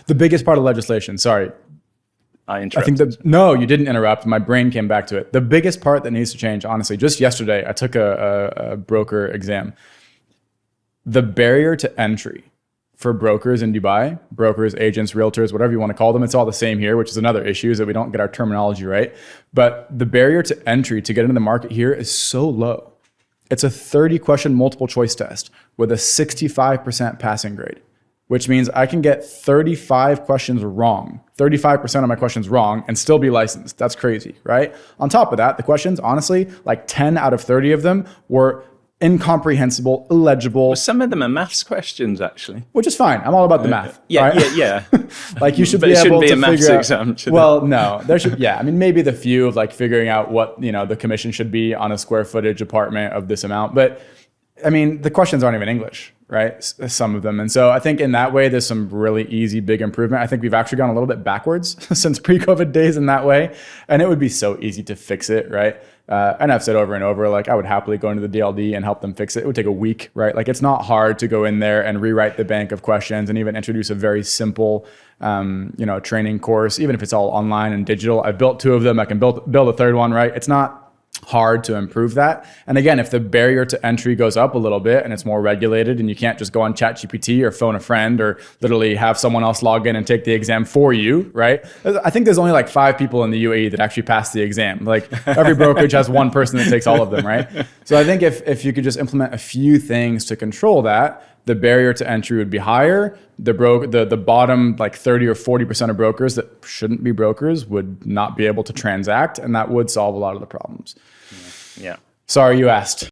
The biggest part of legislation, sorry. I I interrupted. think no, you didn't interrupt. My brain came back to it. The biggest part that needs to change, honestly, just yesterday, I took a broker exam. The barrier to entry for brokers in Dubai, brokers, agents, realtors, whatever you want to call them, it's all the same here, which is another issue, is that we don't get our terminology right. But the barrier to entry to get into the market here is so low. It's a 30-question multiple choice test with a 65% passing grade, which means I can get 35 questions wrong, 35% of my questions wrong, and still be licensed. That's crazy, right? On top of that, the questions, honestly, like 10 out of 30 of them were incomprehensible, illegible, Some of them are maths questions, actually. which is fine. I'm all about the math. Yeah, right? yeah. Like you should But be it able shouldn't be to a maths figure out. exam, should it? Well, no, there should. Yeah, I mean, maybe the few of like figuring out what the commission should be on a square footage apartment of this amount. But I mean, the questions aren't even English, right? Some of them, and so I think in that way, there's some really easy, big improvement. I think we've actually gone a little bit backwards since pre-COVID days in that way, and it would be so easy to fix it, right? And I've said over and over, like I would happily go into the DLD and help them fix it. It would take a week, right? Like it's not hard to go in there and rewrite the bank of questions and even introduce a very simple, training course, even if it's all online and digital. I've built 2 of them. I can build a third one, right? It's not hard to improve that. And again, if the barrier to entry goes up a little bit and it's more regulated and you can't just go on ChatGPT or phone a friend or literally have someone else log in and take the exam for you, right? I think there's only like 5 people in the UAE that actually pass the exam. Like every brokerage has one person that takes all of them, right? So I think if you could just implement a few things to control that, the barrier to entry would be higher. The bottom like 30 or 40% of brokers that shouldn't be brokers would not be able to transact, and that would solve a lot of the problems. Yeah. Sorry, you asked.